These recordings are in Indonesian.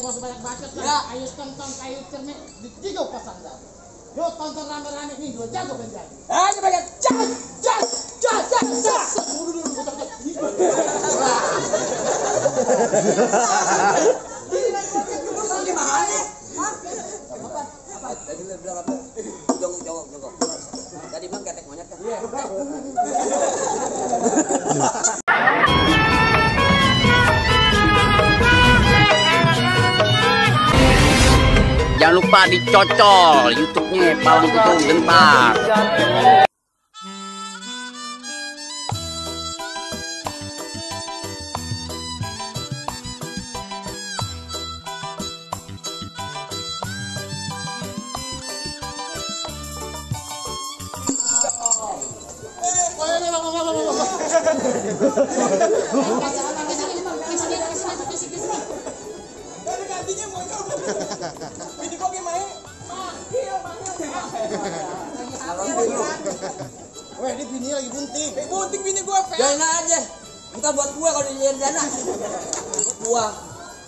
gak usah banyak bacot lah. Ayo tonton kayu cermin di 3 pasang dah. Yuk tonton rame-rame nih, 2 jago penjara. Ayo banyak jas. Tadi lu bilang apa? Jongkok. Tadi bilang ketek monyet kan? Iya. Jangan lupa dicocol YouTube-nya Palang Putung Gentar. Weh, ini bini lagi bunting. Bunting bini gua, Fe. Jangan aja. Entar buat gua kalau dilihat dana. Buat gua.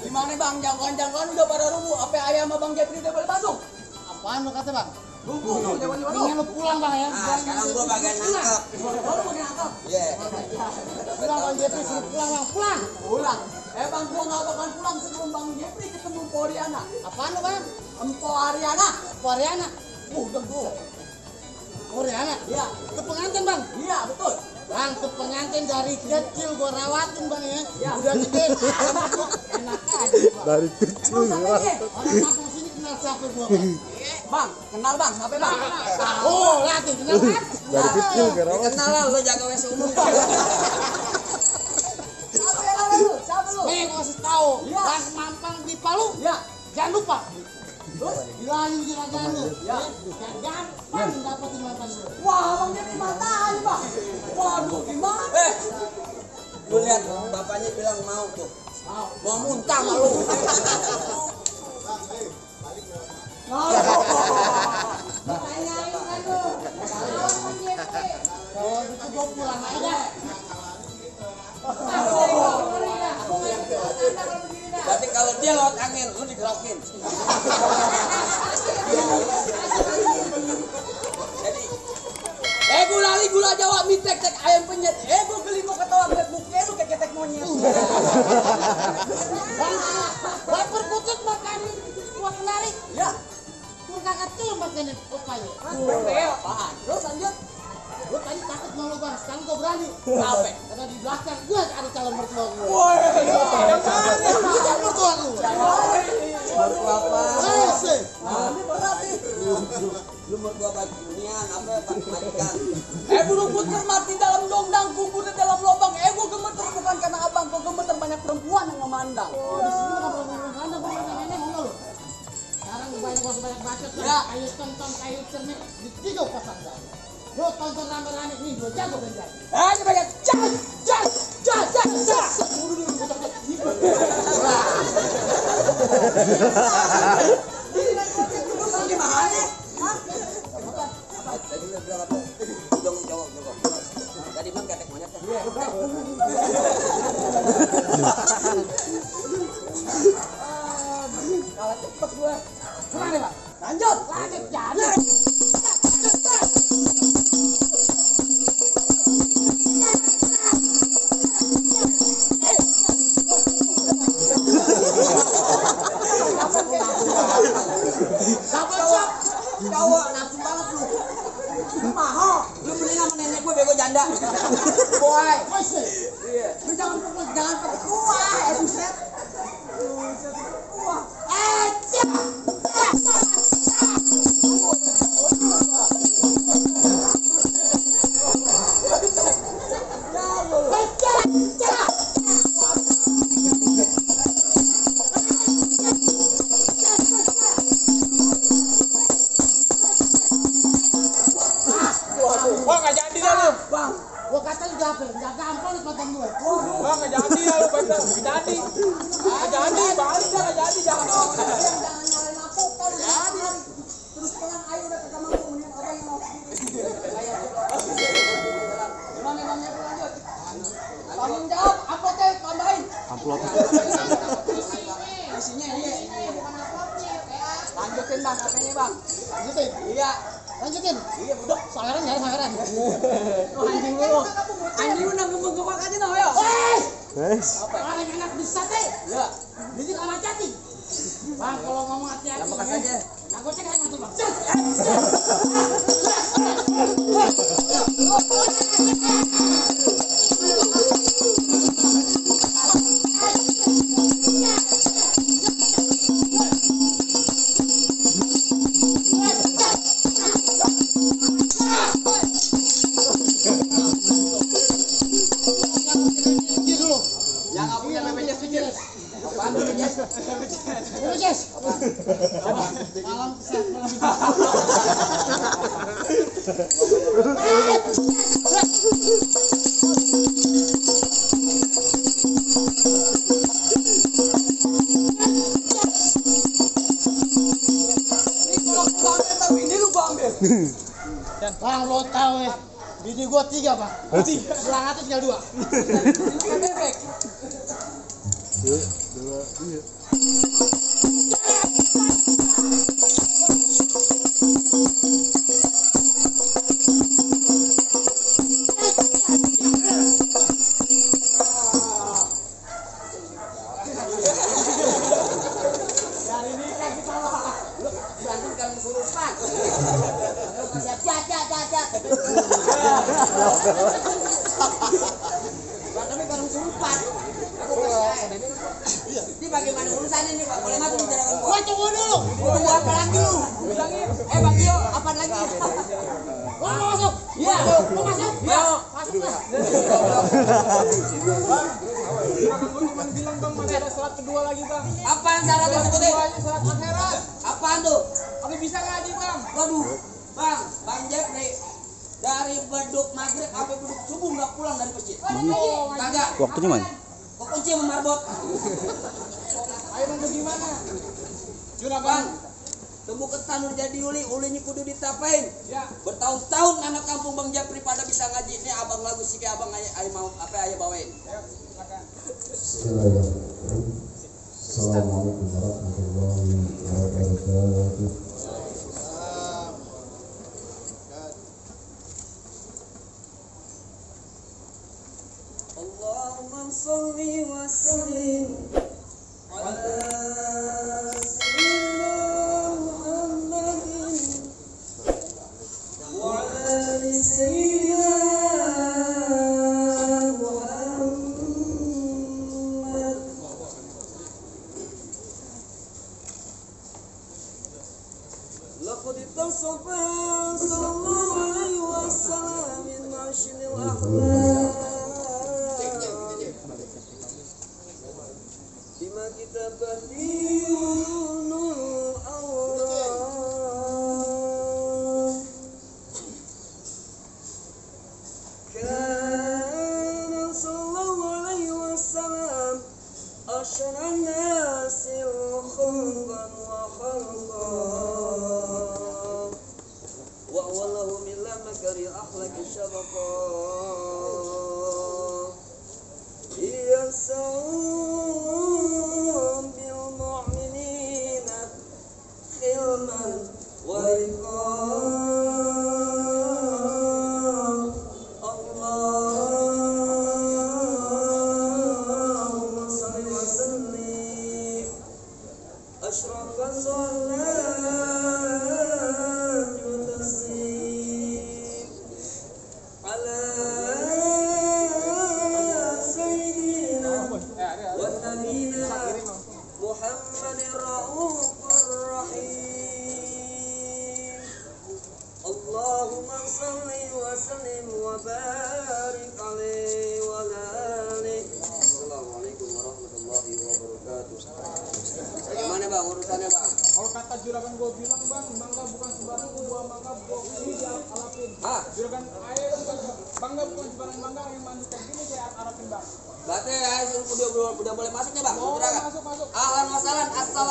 Gimana Bang? Jangkauan udah pada rubuh. Apa ayam sama Bang Jepri udah boleh masuk? Apaan lu kata, Bang? Mendingan lu pulang, Bang ya. Nah, sekarang gua bagian nangkep. Iya. Pulang, Bang Jepri, suruh pulang, Bang. Pulang. Bang, gua nggak bakalan pulang sebelum Bang Jepri ketemu Mpo Ariana. Apaan lu, Bang? Mpo Ariana. Koreana. Udah gua. Koreana? Iya. Ke pengantin, Bang. Iya, betul. Bang, ke pengantin dari kecil gua rawatin, Bang ya. Ya. Udah gede, enak aja, Bang. Dari kecil Emang ya. Orang kampung sini kenal siapa gua, Bang? Bang, kenal Bang, siapa Bang? Oh, latih, kenal kan? Dari kecil gerawat. Kenal lah lu jaga WC umum. Siapa lu? Nih, gua kasih tahu. Iya. Bang mampang di Palu. Ya. Jangan lupa. Bilangin juragan lu. Ya. Gampang dapetin mantan lu. Wah, Bang Jepri mantan, Bang. Waduh, gimana? Lu lihat bapaknya bilang mau tuh. Mau muntah sama lu. Tanyain kan lu. Kalau gitu gua pulang aja. Berarti kalau dia lewat angin, lu digerokin. Jadi, gula Jawa mie tek ayam penyet. Gua geli gua ketawa ngeliat muka lu kayak ketek monyet. Bang perkutut makan kuah kenari. Ya. Kurang kecil makan opanya. Apaan? Terus lanjut. Gua tadi takut mau lu, Bang. Sekarang gua berani. Apa? Karena di belakang gua ada calon mertua gua. Woi. Calon mertua gua. mertua apa? Sih. Ini berat nih. Lu mertua bagunian apa majikan? Bulu puter mati dalam dongdang, kubur di dalam lubang. Gua gemeter bukan karena abang, gua gemeter banyak perempuan yang memandang. Di sini bukan perempuan Anda, gua nenek mau enggak lu? Sekarang banyak bacot lah. Ya. Ayo tonton kayu cermin di 3 pasang dah. Yuk tonton rame-rame nih, 2 jago penjara. Ayo banyak jas. Gimana? Tadi lu bilang apa? Jongkok. Tadi bilang ketek monyet kan? Iya. Kalah cepet gue. Kemana Pak? Lanjut jalan. Cowok nafsu banget lu. Mahal. Lu beli sama nenek gue bego janda. Boy. Iya. Lu jangan pukul gua. Buset. Wah. Wah, nggak jadi dah lu. Bang. Gua kata lu enggak gampang nih potong gue. Wah, nggak jadi dah lu, bener. Nggak jadi. Nggak jadi, balik dah nggak jadi, jangan. Jangan nyalain aku kan. Terus pulang ayo udah kagak mampu mending abang yang mau. Gimana emangnya lanjut? Tanggung jawab, apa teh tambahin? Amplop. Isinya ini. Lanjutin bang, katanya bang. Lanjutin. Iya. Lanjutin. Iya udah. Sangaran ya, sangaran. Oh, anjing lu. Anjing lu nang gebek-gebek aja noh ya. Paling enak di sate. Ya. Jadi sama cacing. Bang, kalau ngomong hati-hati. Yang bekas aja. Nah, gue cek aja ngatur bang. Yang nggak punya BPJS pikir. Apaan BPJS? BPJS. Malam sehat malam. Ini lu gua ambil. Bang, lo tahu ya. Bini gua 3 bang. 3. Selangatnya tinggal 2. Ini bebek. Dari ini kan kita lah. Berantem kalian kesurupan. Jat. Berantemnya kalian kesurupan. Aku kasih. Ini bagaimana urusannya nih Pak? Boleh masuk bicarakan gua. Gua tunggu dulu. Tunggu apa lagi lu? Bilangin. Bang Gio, apaan lagi? Lo mau masuk? Iya. Lo masuk? Iya. Masuk lah. Gue cuma bilang bang masih ada surat kedua lagi bang. Apaan syarat yang sebutin? Surat akhirat. Apaan tuh? Tapi bisa ngaji bang. Waduh, Bang Jep nih dari beduk maghrib sampai beduk subuh nggak pulang dari masjid. Kagak. Waktunya mana? Kok kunci sama marbot? Ayo bang gimana? Bang, tumbuh ketan udah jadi ulinya kudu ditapain. Ya. Bertahun-tahun anak kampung Bang Japri pada bisa ngaji. Ini abang lagu sih kayak abang ayah mau apa ayah bawain. Assalamualaikum warahmatullahi wabarakatuh. Allahumma sholli wa sallim ala sayyidina Muhammadin wa ala ali sayyidina Muhammad. Laqad tasafa sallallahu alaihi wasallam min mashinil akhlaq bima kita badinul awrah kana sallallahu alaihi wasallam asyaran nasil khulqan wa khalqan wa wallahu min makari akhlaqi syabaqa yasawm bil mu'minina khilman wa iqam Allahumma salli wa sallim ashrafa salat wa taslim ala محمد الرؤوف الرحيم اللهم صل وسلم وبارك عليه وعلى آله. Assalamualaikum warahmatullahi wabarakatuh. Gimana bang urusannya bang? Kalau kata juragan gue bilang bang, mangga bukan sembarang buah mangga buah ini dialapin. Ah, Juragan air bangga bukan sembarang mangga yang manis kayak gini dialapin bang. berarti ya udah boleh masuk ya bang? Oh, Silakan. masuk. Ahlan wa sahlan. Assalamualaikum